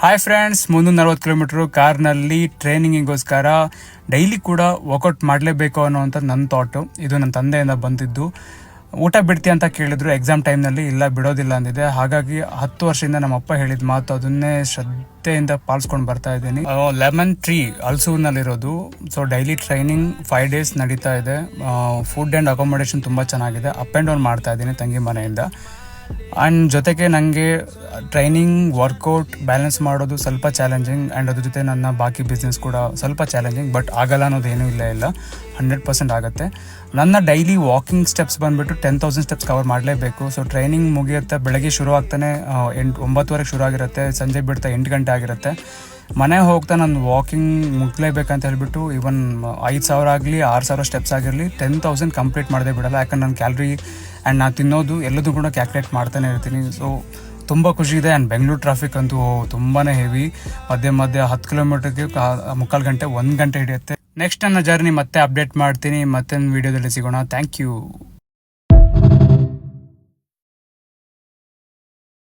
Hi friends, 340 kilometre ಕಾರ್ನಲ್ಲಿ ಟ್ರೈನಿಂಗಿಗೋಸ್ಕರ daily ಕೂಡ workout ಮಾಡಲೇಬೇಕು ಅನ್ನೋವಂಥದ್ದು ನನ್ನ ಥಾಟು. ಇದು ನನ್ನ ತಂದೆಯಿಂದ ಬಂದಿದ್ದು. ಊಟ ಬಿಡ್ತೀಯ ಅಂತ ಕೇಳಿದ್ರು ಎಕ್ಸಾಮ್ ಟೈಮ್ನಲ್ಲಿ. ಇಲ್ಲ, ಬಿಡೋದಿಲ್ಲ ಅಂದಿದೆ. ಹಾಗಾಗಿ 10 ವರ್ಷದಿಂದ ನಮ್ಮ ಅಪ್ಪ ಹೇಳಿದ ಮಾತು ಅದನ್ನೇ ಶ್ರದ್ಧೆಯಿಂದ ಪಾಲಿಸ್ಕೊಂಡು ಬರ್ತಾ ಇದ್ದೀನಿ. ಲೆಮನ್ ಟ್ರೀ ಅಲ್ಸೂರಿನಲ್ಲಿರೋದು. ಸೊ ಡೈಲಿ ಟ್ರೈನಿಂಗ್ 5 days ನಡೀತಾ ಇದೆ. ಫುಡ್ ಆ್ಯಂಡ್ ಅಕಾಮಡೇಷನ್ ತುಂಬ ಚೆನ್ನಾಗಿದೆ. ಅಪ್ ಆ್ಯಂಡ್ ಡೌನ್ ಮಾಡ್ತಾ ಇದ್ದೀನಿ ತಂಗಿ ಮನೆಯಿಂದ. ಆ್ಯಂಡ್ ಜೊತೆಗೆ ನನಗೆ ಟ್ರೈನಿಂಗ್ ವರ್ಕೌಟ್ ಬ್ಯಾಲೆನ್ಸ್ ಮಾಡೋದು ಸ್ವಲ್ಪ ಚಾಲೆಂಜಿಂಗ್, ಆ್ಯಂಡ್ ಅದ್ರ ಜೊತೆ ನನ್ನ ಬಾಕಿ ಬಿಸ್ನೆಸ್ ಕೂಡ ಸ್ವಲ್ಪ ಚಾಲೆಂಜಿಂಗ್. ಬಟ್ ಆಗಲ್ಲ ಅನ್ನೋದೇನೂ ಇಲ್ಲ 100% ಆಗುತ್ತೆ. ನನ್ನ ಡೈಲಿ ವಾಕಿಂಗ್ ಸ್ಟೆಪ್ಸ್ ಬಂದುಬಿಟ್ಟು 10,000 ಸ್ಟೆಪ್ಸ್ ಕವರ್ ಮಾಡಲೇಬೇಕು. ಸೊ ಟ್ರೈನಿಂಗ್ ಮುಗಿಯುತ್ತೆ, ಬೆಳಗ್ಗೆ ಶುರು ಆಗ್ತಾನೆ 9-9ವರೆಗೆ ಶುರು ಆಗಿರುತ್ತೆ, ಸಂಜೆ ಬಿಡ್ತಾ 8 ಗಂಟೆ ಆಗಿರುತ್ತೆ. ಮನೆಗೆ ಹೋಗ್ತಾ ನಾನು ವಾಕಿಂಗ್ ಮುಗ್ಲೇಬೇಕಂತ ಹೇಳಿಬಿಟ್ಟು ಇವನ್ 5,000 ಆಗಲಿ 6,000 ಸ್ಟೆಪ್ಸ್ ಆಗಿರಲಿ 10,000 ಕಂಪ್ಲೀಟ್ ಮಾಡದೇ ಬಿಡಲ್ಲ. ಯಾಕಂದ್ರೆ ನಾನು ಕ್ಯಾಲ್ರಿ ಆ್ಯಂಡ್ ನಾನು ತಿನ್ನೋದು ಎಲ್ಲದೂ ಕೂಡ ಕ್ಯಾಲ್ಕುಲೇಟ್ ಮಾಡ್ತಾನೆ ಇರ್ತೀನಿ. ಸೊ ತುಂಬ ಖುಷಿ ಇದೆ. ಆ್ಯಂಡ್ ಬೆಂಗಳೂರು ಟ್ರಾಫಿಕ್ ಅಂತೂ ತುಂಬಾ ಹೆವಿ. ಮಧ್ಯೆ 10 ಕಿಲೋಮೀಟರ್ಗೆ 3/4 ಗಂಟೆ 1 ಗಂಟೆ ಹಿಡಿಯುತ್ತೆ. ನೆಕ್ಸ್ಟ್ ನನ್ನ ಜರ್ನಿ ಮತ್ತೆ ಅಪ್ಡೇಟ್ ಮಾಡ್ತೀನಿ. ಮತ್ತೊಂದು ವೀಡಿಯೋದಲ್ಲಿ ಸಿಗೋಣ. Thank you.